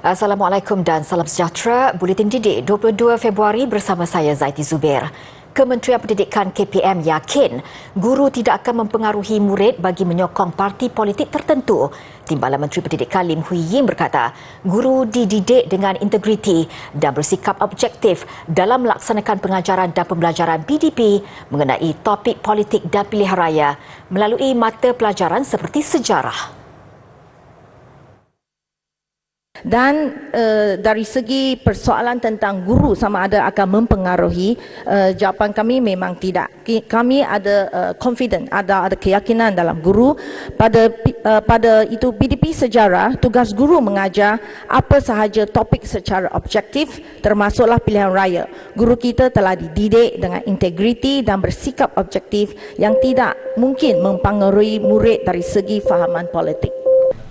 Assalamualaikum dan salam sejahtera. Buletin Didik 22 Februari bersama saya Zaiti Zubair. Kementerian Pendidikan KPM yakin guru tidak akan mempengaruhi murid bagi menyokong parti politik tertentu. Timbalan Menteri Pendidikan Lim Hui Ying berkata, guru dididik dengan integriti dan bersikap objektif dalam melaksanakan pengajaran dan pembelajaran PDP mengenai topik politik dan pilihan raya melalui mata pelajaran seperti sejarah. Dan dari segi persoalan tentang guru sama ada akan mempengaruhi, jawapan kami memang tidak. Kami ada confident, ada keyakinan dalam guru. Pada itu PDP sejarah, tugas guru mengajar apa sahaja topik secara objektif termasuklah pilihan raya. Guru kita telah dididik dengan integriti dan bersikap objektif yang tidak mungkin mempengaruhi murid dari segi fahaman politik.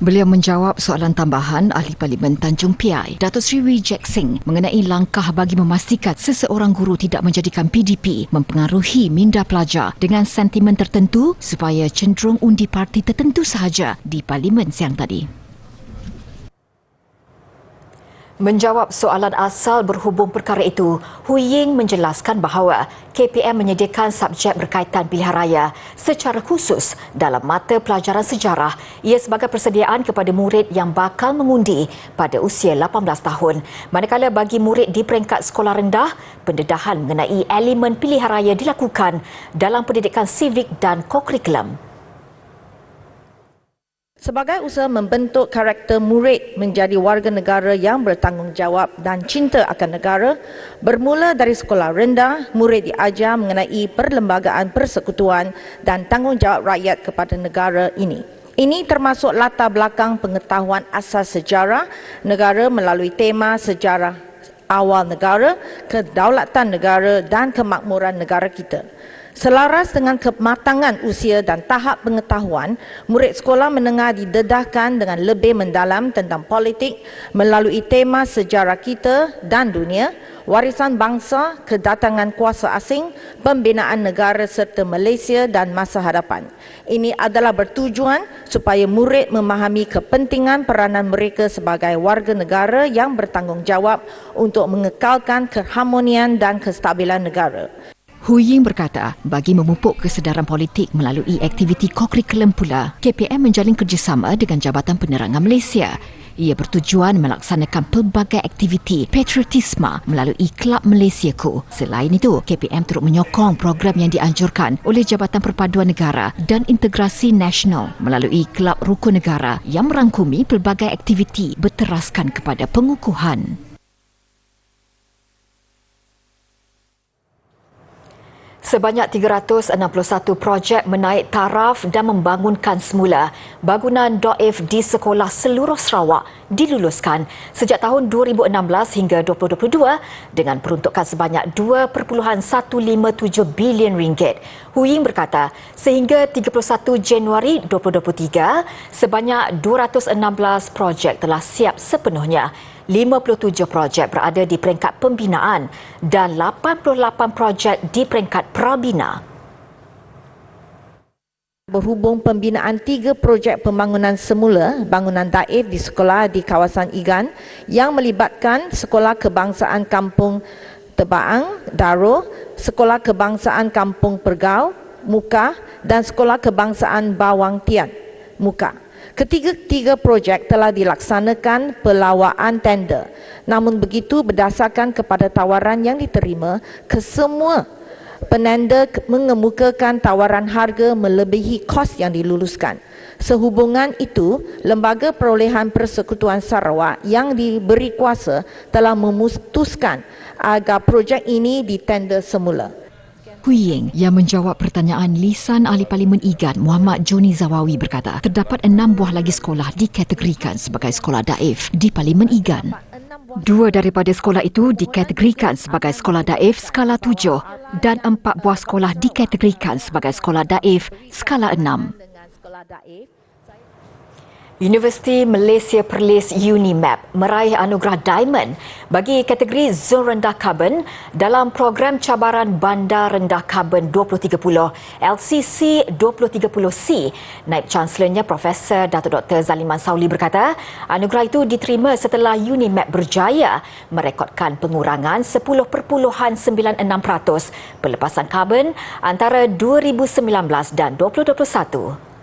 Beliau menjawab soalan tambahan Ahli Parlimen Tanjung Piai, Datuk Seri Wee Jack Singh mengenai langkah bagi memastikan seseorang guru tidak menjadikan PDP mempengaruhi minda pelajar dengan sentimen tertentu supaya cenderung undi parti tertentu sahaja di Parlimen siang tadi. Menjawab soalan asal berhubung perkara itu, Hui Ying menjelaskan bahawa KPM menyediakan subjek berkaitan pilihan raya secara khusus dalam mata pelajaran sejarah. Ia sebagai persediaan kepada murid yang bakal mengundi pada usia 18 tahun. Manakala bagi murid di peringkat sekolah rendah, pendedahan mengenai elemen pilihan raya dilakukan dalam pendidikan sivik dan kokurikulum. Sebagai usaha membentuk karakter murid menjadi warga negara yang bertanggungjawab dan cinta akan negara, bermula dari sekolah rendah, murid diajar mengenai perlembagaan persekutuan dan tanggungjawab rakyat kepada negara ini. Ini termasuk latar belakang pengetahuan asas sejarah negara melalui tema sejarah awal negara, kedaulatan negara dan kemakmuran negara kita. Selaras dengan kematangan usia dan tahap pengetahuan, murid sekolah menengah didedahkan dengan lebih mendalam tentang politik melalui tema sejarah kita dan dunia, warisan bangsa, kedatangan kuasa asing, pembinaan negara serta Malaysia dan masa hadapan. Ini adalah bertujuan supaya murid memahami kepentingan peranan mereka sebagai warga negara yang bertanggungjawab untuk mengekalkan keharmonian dan kestabilan negara. Hui Ying berkata, bagi memupuk kesedaran politik melalui aktiviti kokurikulum pula, KPM menjalin kerjasama dengan Jabatan Penerangan Malaysia. Ia bertujuan melaksanakan pelbagai aktiviti patriotisme melalui Kelab Malaysiaku. Selain itu, KPM turut menyokong program yang dianjurkan oleh Jabatan Perpaduan Negara dan Integrasi Nasional melalui Kelab Rukun Negara yang merangkumi pelbagai aktiviti berteraskan kepada pengukuhan. Sebanyak 361 projek menaik taraf dan membangunkan semula bangunan DOIF di sekolah seluruh Sarawak diluluskan sejak tahun 2016 hingga 2022 dengan peruntukan sebanyak 2.157 bilion ringgit. Hui Ying berkata, sehingga 31 Januari 2023, sebanyak 216 projek telah siap sepenuhnya. 57 projek berada di peringkat pembinaan dan 88 projek di peringkat prabina. Berhubung pembinaan 3 projek pembangunan semula bangunan daif di sekolah di kawasan Igan yang melibatkan Sekolah Kebangsaan Kampung Tebaang, Daro, Sekolah Kebangsaan Kampung Pergau, Muka dan Sekolah Kebangsaan Bawang Tian, Muka. Ketiga-tiga projek telah dilaksanakan pelawaan tender. Namun begitu, berdasarkan kepada tawaran yang diterima, kesemua penanda mengemukakan tawaran harga melebihi kos yang diluluskan. Sehubungan itu, Lembaga Perolehan Persekutuan Sarawak yang diberi kuasa telah memutuskan agar projek ini ditender semula. Hui Ying yang menjawab pertanyaan lisan Ahli Parlimen Igan Muhammad Joni Zawawi berkata, terdapat 6 buah lagi sekolah dikategorikan sebagai sekolah daif di Parlimen Igan. 2 daripada sekolah itu dikategorikan sebagai sekolah daif skala 7 dan 4 buah sekolah dikategorikan sebagai sekolah daif skala 6. Universiti Malaysia Perlis UNIMAP meraih anugerah Diamond bagi kategori zon rendah karbon dalam program cabaran bandar rendah karbon 2030 LCC 2030C. Naib Chancelornya Profesor Datuk Dr. Zaliman Sauli berkata, anugerah itu diterima setelah UNIMAP berjaya merekodkan pengurangan 10.96% pelepasan karbon antara 2019 dan 2021.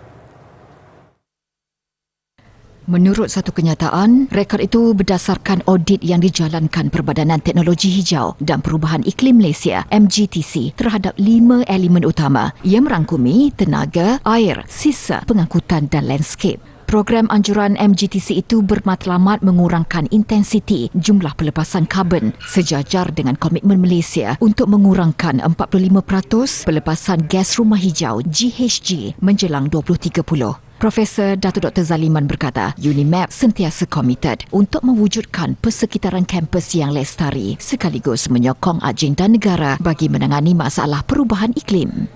Menurut satu kenyataan, rekod itu berdasarkan audit yang dijalankan Perbadanan Teknologi Hijau dan Perubahan Iklim Malaysia MGTC terhadap 5 elemen utama yang merangkumi tenaga, air, sisa, pengangkutan dan landscape. Program anjuran MGTC itu bermatlamat mengurangkan intensiti jumlah pelepasan karbon sejajar dengan komitmen Malaysia untuk mengurangkan 45% pelepasan gas rumah hijau GHG menjelang 2030. Profesor Datuk Dr. Zaliman berkata, UNIMAP sentiasa komited untuk mewujudkan persekitaran kampus yang lestari sekaligus menyokong agenda negara bagi menangani masalah perubahan iklim.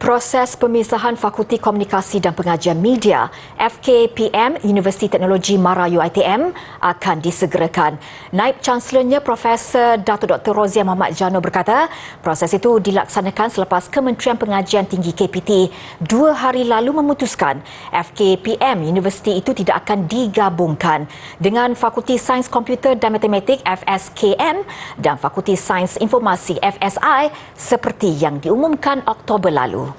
Proses pemisahan Fakulti Komunikasi dan Pengajian Media FKPM Universiti Teknologi Mara UiTM akan disegerakan. Naib Chancelornya Profesor Datuk Dr. Rozia Muhammad Jano berkata, proses itu dilaksanakan selepas Kementerian Pengajian Tinggi KPT 2 hari lalu memutuskan FKPM Universiti itu tidak akan digabungkan dengan Fakulti Sains Komputer dan Matematik FSKM dan Fakulti Sains Informasi FSI seperti yang diumumkan Oktober lalu.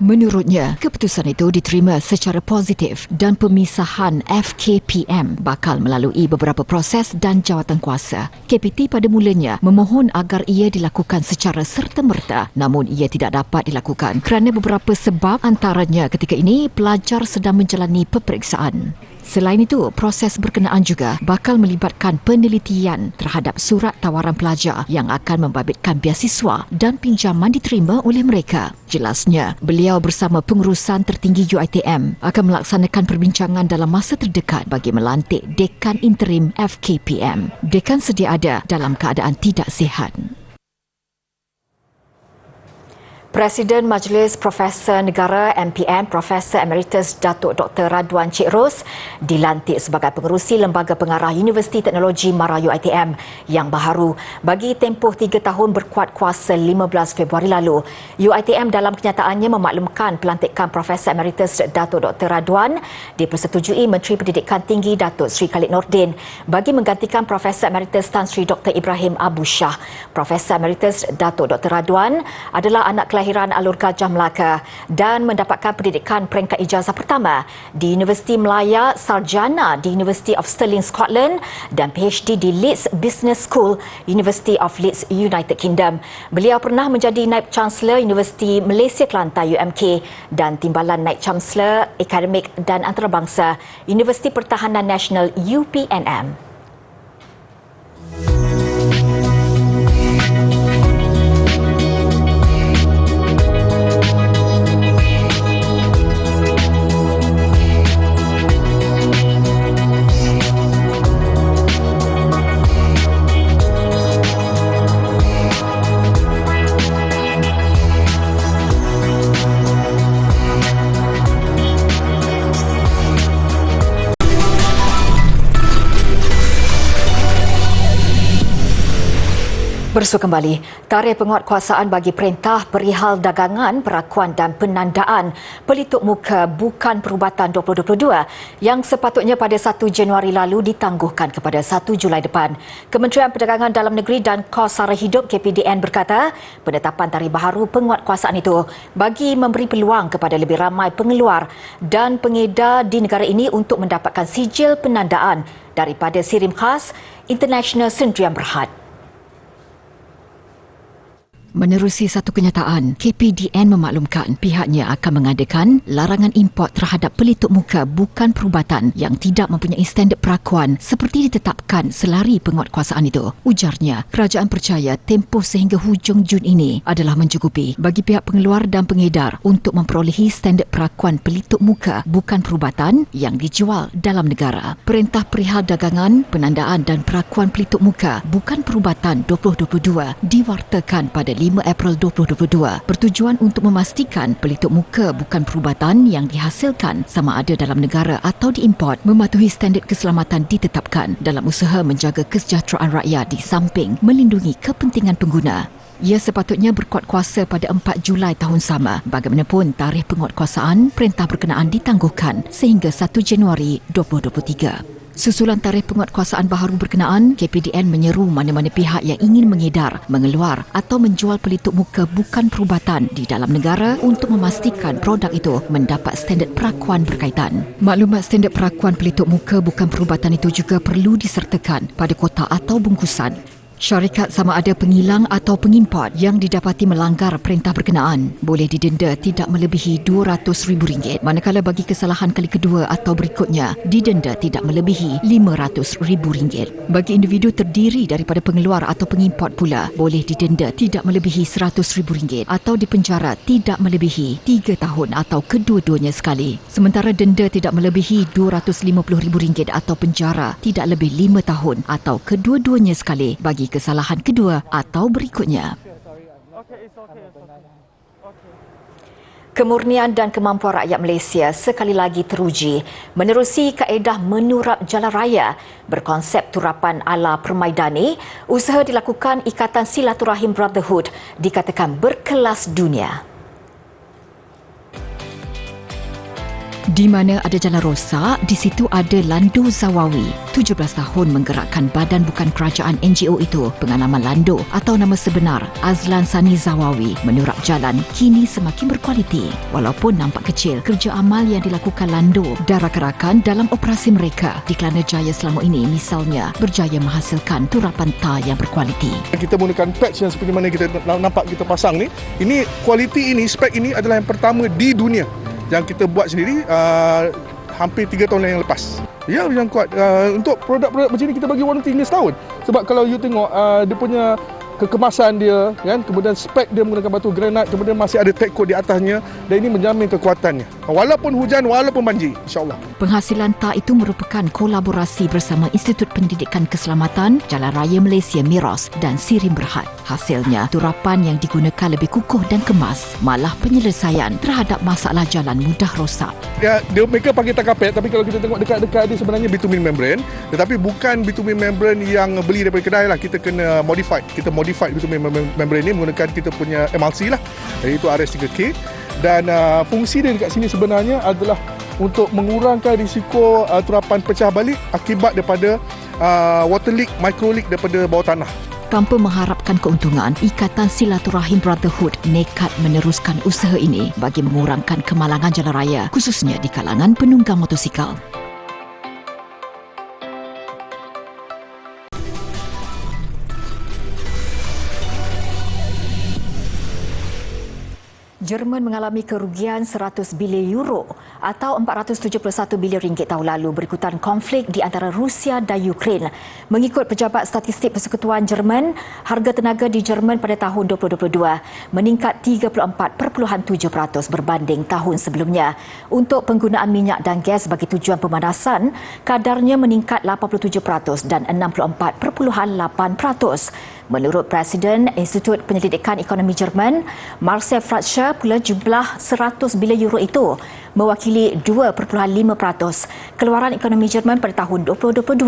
Menurutnya, keputusan itu diterima secara positif dan pemisahan FKPM bakal melalui beberapa proses dan jawatankuasa. KPT pada mulanya memohon agar ia dilakukan secara serta-merta, namun ia tidak dapat dilakukan kerana beberapa sebab, antaranya ketika ini pelajar sedang menjalani peperiksaan. Selain itu, proses berkenaan juga bakal melibatkan penelitian terhadap surat tawaran pelajar yang akan membabitkan beasiswa dan pinjaman diterima oleh mereka. Jelasnya, beliau bersama pengurusan tertinggi UiTM akan melaksanakan perbincangan dalam masa terdekat bagi melantik Dekan Interim FKPM. Dekan sedia ada dalam keadaan tidak sihat. Presiden Majlis Profesor Negara MPN Profesor Emeritus Datuk Dr. Radwan Cik Ros dilantik sebagai pengerusi Lembaga Pengarah Universiti Teknologi Mara UiTM yang baharu bagi tempoh 3 tahun berkuat kuasa 15 Februari lalu. UiTM dalam kenyataannya memaklumkan pelantikan Profesor Emeritus Datuk Dr. Radwan dipersetujui Menteri Pendidikan Tinggi Datuk Seri Khalid Nordin bagi menggantikan Profesor Emeritus Tan Sri Dr. Ibrahim Abu Shah. Profesor Emeritus Datuk Dr. Radwan adalah anak kelahiran Alur Gajah Melaka dan mendapatkan pendidikan peringkat ijazah pertama di Universiti Melaya, sarjana di University of Stirling, Scotland dan PhD di Leeds Business School, University of Leeds, United Kingdom. Beliau pernah menjadi Naib Chancellor Universiti Malaysia Kelantan UMK dan Timbalan Naib Chancellor Akademik dan Antarabangsa Universiti Pertahanan Nasional UPNM. Bersua kembali, tarikh penguatkuasaan bagi Perintah Perihal Dagangan, Perakuan dan Penandaan Pelitup Muka Bukan Perubatan 2022 yang sepatutnya pada 1 Januari lalu ditangguhkan kepada 1 Julai depan. Kementerian Perdagangan Dalam Negeri dan Kos Sara Hidup KPDN berkata, penetapan tarikh baharu penguatkuasaan itu bagi memberi peluang kepada lebih ramai pengeluar dan pengedar di negara ini untuk mendapatkan sijil penandaan daripada Sirim Khas International Sdn Berhad. Menerusi satu kenyataan, KPDN memaklumkan pihaknya akan mengadakan larangan import terhadap pelitup muka bukan perubatan yang tidak mempunyai standard perakuan seperti ditetapkan selari penguatkuasaan itu. Ujarnya, kerajaan percaya tempoh sehingga hujung Jun ini adalah mencukupi bagi pihak pengeluar dan pengedar untuk memperolehi standard perakuan pelitup muka bukan perubatan yang dijual dalam negara. Perintah Perihal Dagangan, Penandaan dan Perakuan Pelitup Muka bukan perubatan 2022 diwartakan pada 5 April 2022 bertujuan untuk memastikan pelitup muka bukan perubatan yang dihasilkan sama ada dalam negara atau diimport mematuhi standard keselamatan ditetapkan dalam usaha menjaga kesejahteraan rakyat di samping melindungi kepentingan pengguna. Ia sepatutnya berkuat kuasa pada 4 Julai tahun sama. Bagaimanapun, tarikh penguatkuasaan perintah berkenaan ditangguhkan sehingga 1 Januari 2023. Susulan tarikh penguatkuasaan baharu berkenaan, KPDN menyeru mana-mana pihak yang ingin mengedar, mengeluar atau menjual pelitup muka bukan perubatan di dalam negara untuk memastikan produk itu mendapat standard perakuan berkaitan. Maklumat standard perakuan pelitup muka bukan perubatan itu juga perlu disertakan pada kotak atau bungkusan. Syarikat sama ada pengilang atau pengimport yang didapati melanggar perintah berkenaan boleh didenda tidak melebihi RM200,000, manakala bagi kesalahan kali kedua atau berikutnya didenda tidak melebihi RM500,000. Bagi individu terdiri daripada pengeluar atau pengimport pula boleh didenda tidak melebihi RM100,000 atau dipenjara tidak melebihi 3 tahun atau kedua-duanya sekali. Sementara denda tidak melebihi RM250,000 atau penjara tidak lebih 5 tahun atau kedua-duanya sekali bagi kesalahan kedua atau berikutnya. Kemurnian dan kemampuan rakyat Malaysia sekali lagi teruji menerusi kaedah menurap jalan raya berkonsep turapan ala permaidani. Usaha dilakukan Ikatan Silaturahim Brotherhood dikatakan berkelas dunia. Di mana ada jalan rosak, di situ ada Lando Zawawi. 17 tahun menggerakkan badan bukan kerajaan NGO itu. Pengalaman Lando atau nama sebenar Azlan Sani Zawawi menurap jalan kini semakin berkualiti. Walaupun nampak kecil, kerja amal yang dilakukan Lando dan rakan-rakan dalam operasi mereka di Kelana Jaya selama ini misalnya berjaya menghasilkan turapan tar yang berkualiti. Kita menggunakan patch yang seperti mana kita nampak kita pasang ni. Ini kualiti ini, spek ini adalah yang pertama di dunia yang kita buat sendiri hampir 3 tahun yang lepas. Ya, yang kuat. Untuk produk-produk macam ni kita bagi warranty hingga setahun. Sebab kalau you tengok dia punya kekemasan dia, kan, kemudian spek dia menggunakan batu granat, kemudian masih ada tag code di atasnya dan ini menjamin kekuatannya. Walaupun hujan, walaupun banjir, insya-Allah. Penghasilan tar itu merupakan kolaborasi bersama Institut Pendidikan Keselamatan Jalan Raya Malaysia Miros dan Sirim Berhad. Hasilnya, turapan yang digunakan lebih kukuh dan kemas, malah penyelesaian terhadap masalah jalan mudah rosak. Ya, mereka pakai tar kapet, tapi kalau kita tengok dekat-dekat dia sebenarnya bitumen membrane, tetapi bukan bitumen membrane yang beli daripada kedai lah, kita kena modified. Kita modified bitumen membrane ni menggunakan kita punya emulsi lah, iaitu RS3K. Dan fungsi dia dekat sini sebenarnya adalah untuk mengurangkan risiko turapan pecah balik akibat daripada water leak, micro leak daripada bawah tanah. Tanpa mengharapkan keuntungan, Ikatan Silaturahim Brotherhood nekat meneruskan usaha ini bagi mengurangkan kemalangan jalan raya, khususnya di kalangan penunggang motosikal. Jerman mengalami kerugian 100 bilion euro atau 471 bilion ringgit tahun lalu berikutan konflik di antara Rusia dan Ukraine. Mengikut Pejabat Statistik Persekutuan Jerman, harga tenaga di Jerman pada tahun 2022 meningkat 34.7% berbanding tahun sebelumnya. Untuk penggunaan minyak dan gas bagi tujuan pemanasan, kadarnya meningkat 87% dan 64.8%. Menurut Presiden Institut Penyelidikan Ekonomi Jerman, Marcel Fratscher, pula jumlah 100 bilion euro itu mewakili 2.5% keluaran ekonomi Jerman pada tahun 2022.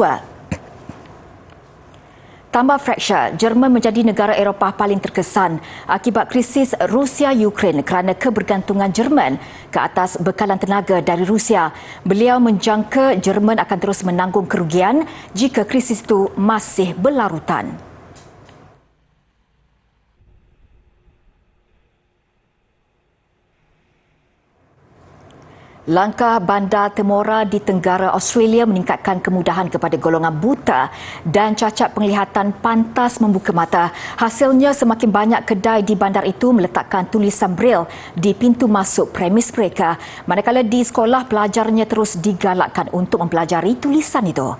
Tambah Fratscher, Jerman menjadi negara Eropah paling terkesan akibat krisis Rusia-Ukraine kerana kebergantungan Jerman ke atas bekalan tenaga dari Rusia. Beliau menjangka Jerman akan terus menanggung kerugian jika krisis itu masih berlarutan. Langkah Bandar Temora di Tenggara Australia meningkatkan kemudahan kepada golongan buta dan cacat penglihatan pantas membuka mata. Hasilnya, semakin banyak kedai di bandar itu meletakkan tulisan Braille di pintu masuk premis mereka, manakala di sekolah pelajarnya terus digalakkan untuk mempelajari tulisan itu.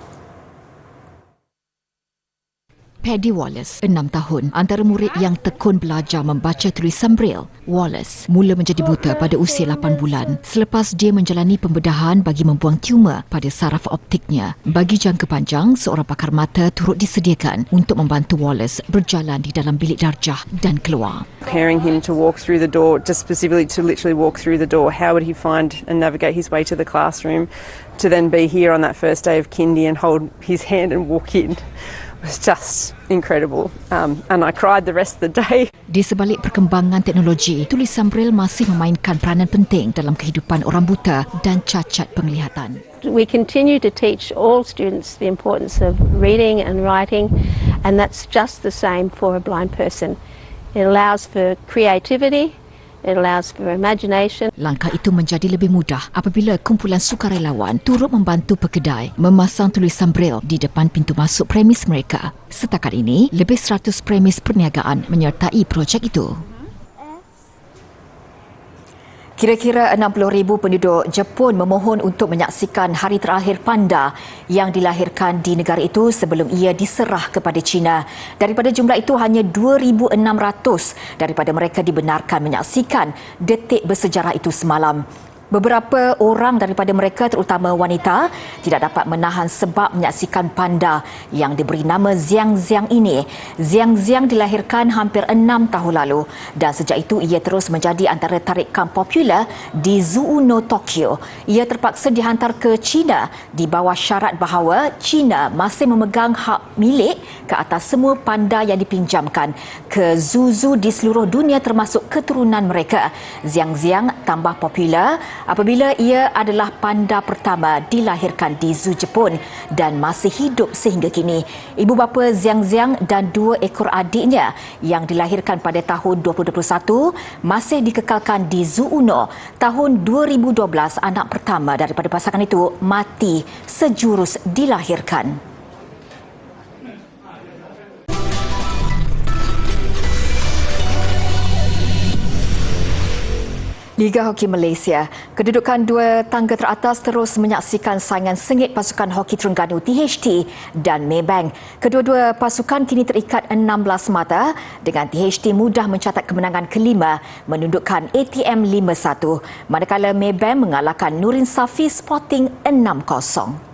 Paddy Wallace, 6 tahun, antara murid yang tekun belajar membaca tulisan Braille. Wallace mula menjadi buta pada usia 8 bulan selepas dia menjalani pembedahan bagi membuang tumor pada saraf optiknya. Bagi jangka panjang, seorang pakar mata turut disediakan untuk membantu Wallace berjalan di dalam bilik darjah dan keluar. Preparing him to walk through the door, just specifically to literally walk through the door. How would he find and navigate his way to the classroom to then be here on that first day of kindy and hold his hand and walk in? Was just incredible, and I cried the rest of the day. Di sebalik perkembangan teknologi, tulisan Braille masih memainkan peranan penting dalam kehidupan orang buta dan cacat penglihatan. We continue to teach all students the importance of reading and writing, and that's just the same for a blind person. It allows for creativity, it allows for imagination. Langkah itu menjadi lebih mudah apabila kumpulan sukarelawan turut membantu pekedai memasang tulisan Braille di depan pintu masuk premis mereka. Setakat ini, lebih 100 premis perniagaan menyertai projek itu. Kira-kira 60,000 penduduk Jepun memohon untuk menyaksikan hari terakhir panda yang dilahirkan di negara itu sebelum ia diserah kepada China. Daripada jumlah itu, hanya 2,600 daripada mereka dibenarkan menyaksikan detik bersejarah itu semalam. Beberapa orang daripada mereka, terutama wanita, tidak dapat menahan sebab menyaksikan panda yang diberi nama Xiang-Xiang ini. Xiang-Xiang dilahirkan hampir 6 tahun lalu dan sejak itu ia terus menjadi antara tarikan popular di Zoo No Tokyo. Ia terpaksa dihantar ke China di bawah syarat bahawa China masih memegang hak milik ke atas semua panda yang dipinjamkan ke zoo-zoo di seluruh dunia termasuk keturunan mereka. Xiang-Xiang tambah popular apabila ia adalah panda pertama dilahirkan di Zoo Jepun dan masih hidup sehingga kini. Ibu bapa Xiang-Xiang dan 2 ekor adiknya yang dilahirkan pada tahun 2021 masih dikekalkan di Zoo Uno. Tahun 2012, anak pertama daripada pasangan itu mati sejurus dilahirkan. Liga Hoki Malaysia, kedudukan 2 tangga teratas terus menyaksikan saingan sengit pasukan hoki Terengganu THT dan Maybank. Kedua-dua pasukan kini terikat 16 mata dengan THT mudah mencatat kemenangan kelima menundukkan ATM 5-1 manakala Maybank mengalahkan Nurin Safi Sporting 6-0.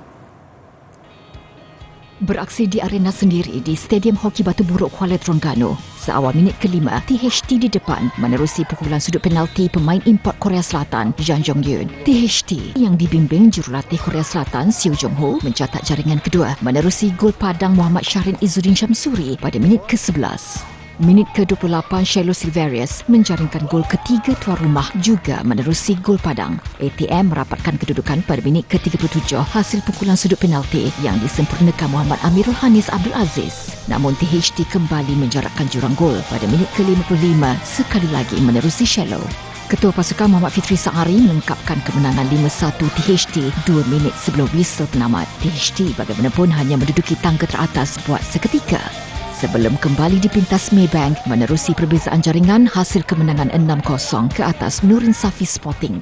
Beraksi di arena sendiri di Stadium Hoki Batu Buruk Kuala Terengganu. Seawal minit kelima, THT di depan menerusi pukulan sudut penalti pemain import Korea Selatan, Jang Jong-yoon. THT yang dibimbing jurulatih Korea Selatan, Seo Jong-ho, mencatat jaringan kedua menerusi gol padang Muhammad Syahrin Izzuddin Syamsuri pada minit ke-11. Minit ke-28, Shiloh Silverius menjaringkan gol ketiga tuan rumah juga menerusi gol padang. ATM merapatkan kedudukan pada minit ke-37 hasil pukulan sudut penalti yang disempurnakan Muhammad Amirul Hanis Abdul Aziz. Namun THT kembali menjarakkan jurang gol pada minit ke-55 sekali lagi menerusi Shiloh. Ketua pasukan Muhammad Fitri Saari melengkapkan kemenangan 5-1 THT 2 minit sebelum whistle penamat. THT bagaimanapun hanya menduduki tangga teratas buat seketika sebelum kembali dipintas Maybank menerusi perbezaan jaringan hasil kemenangan 6-0 ke atas Nurin Safi Sporting.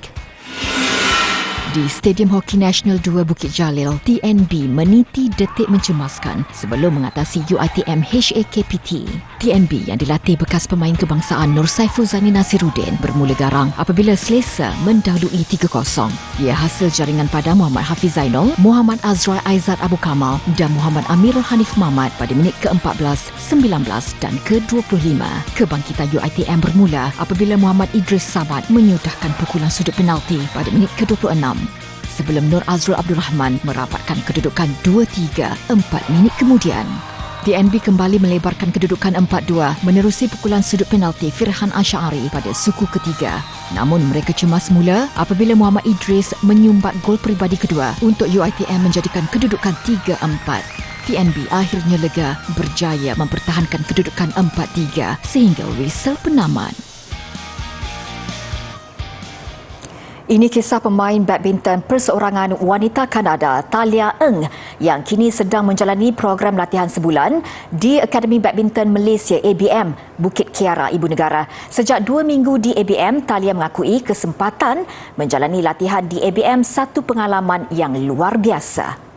Di Stadium Hoki Nasional 2 Bukit Jalil, TNB meniti detik mencemaskan sebelum mengatasi UiTM HAKPT. TNB yang dilatih bekas pemain kebangsaan Nur Saifuzani Nasiruddin bermula garang apabila selesa mendahului 3-0. Ia hasil jaringan pada Muhammad Hafiz Zainul, Muhammad Azrai Aizat Abu Kamal dan Muhammad Amirul Hanif Mahmad pada minit ke-14, 19 dan ke-25. Kebangkitan UiTM bermula apabila Muhammad Idris Samad menyudahkan pukulan sudut penalti pada minit ke-26. Sebelum Nur Azrul Abdul Rahman merapatkan kedudukan 2-3 4 minit kemudian. TNB kembali melebarkan kedudukan 4-2 menerusi pukulan sudut penalti Firhan Asy'ari pada suku ketiga. Namun mereka cemas mula apabila Muhammad Idris menyumbat gol peribadi kedua untuk UiTM menjadikan kedudukan 3-4. TNB akhirnya lega berjaya mempertahankan kedudukan 4-3 sehingga whistle penamat. Ini kisah pemain badminton perseorangan wanita Kanada, Talia Eng, yang kini sedang menjalani program latihan sebulan di Akademi Badminton Malaysia ABM, Bukit Kiara, Ibu Negara. Sejak 2 minggu di ABM, Talia mengakui kesempatan menjalani latihan di ABM satu pengalaman yang luar biasa.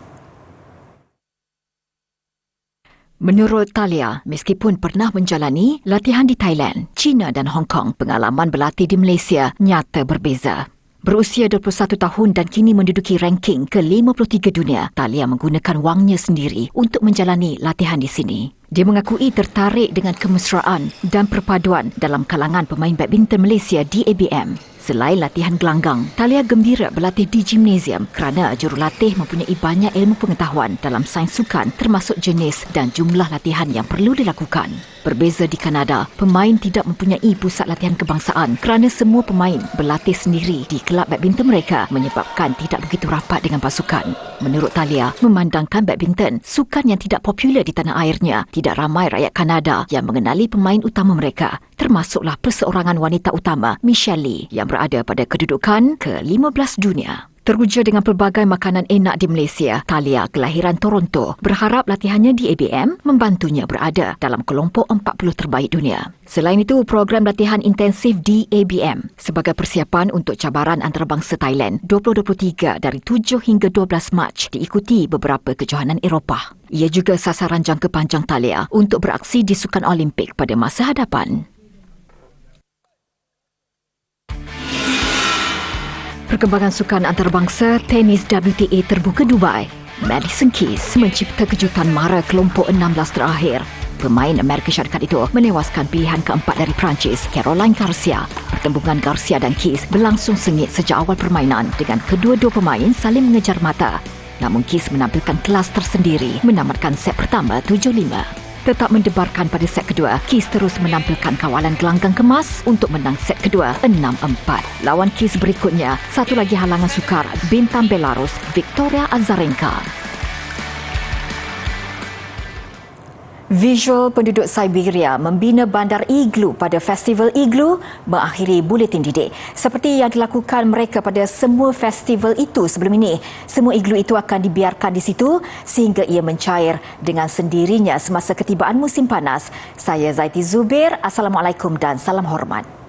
Menurut Talia, meskipun pernah menjalani latihan di Thailand, China dan Hong Kong, pengalaman berlatih di Malaysia nyata berbeza. Berusia 21 tahun dan kini menduduki ranking ke-53 dunia, Talia menggunakan wangnya sendiri untuk menjalani latihan di sini. Dia mengakui tertarik dengan kemesraan dan perpaduan dalam kalangan pemain badminton Malaysia di ABM. Selain latihan gelanggang, Talia gembira berlatih di gimnasium kerana jurulatih mempunyai banyak ilmu pengetahuan dalam sains sukan termasuk jenis dan jumlah latihan yang perlu dilakukan. Berbeza di Kanada, pemain tidak mempunyai pusat latihan kebangsaan kerana semua pemain berlatih sendiri di kelab badminton mereka menyebabkan tidak begitu rapat dengan pasukan. Menurut Talia, memandangkan badminton sukan yang tidak popular di tanah airnya, tidak ramai rakyat Kanada yang mengenali pemain utama mereka, termasuklah perseorangan wanita utama Michelle Lee yang berada pada kedudukan ke-15 dunia. Teruja dengan pelbagai makanan enak di Malaysia, Talia kelahiran Toronto berharap latihannya di ABM membantunya berada dalam kelompok 40 terbaik dunia. Selain itu, program latihan intensif di ABM sebagai persiapan untuk cabaran antarabangsa Thailand 2023 dari 7 hingga 12 Mac diikuti beberapa kejohanan Eropah. Ia juga sasaran jangka panjang Talia untuk beraksi di Sukan Olimpik pada masa hadapan. Perkembangan sukan antarabangsa tenis WTA terbuka Dubai. Madison Keys mencipta kejutan mara kelompok 16 terakhir. Pemain Amerika Syarikat itu menewaskan pilihan keempat dari Perancis, Caroline Garcia. Pertembungan Garcia dan Keys berlangsung sengit sejak awal permainan dengan kedua-dua pemain saling mengejar mata. Namun Keys menampilkan kelas tersendiri menamatkan set pertama 7-5. Tetap mendebarkan pada set kedua, Keys terus menampilkan kawalan gelanggang kemas untuk menang set kedua 6-4. Lawan Keys berikutnya, satu lagi halangan sukar, bintang Belarus, Victoria Azarenka. Visual penduduk Siberia membina bandar iglu pada Festival Iglu mengakhiri buletin didik. Seperti yang dilakukan mereka pada semua festival itu sebelum ini, semua iglu itu akan dibiarkan di situ sehingga ia mencair dengan sendirinya semasa ketibaan musim panas. Saya Zaiti Zubir, Assalamualaikum dan salam hormat.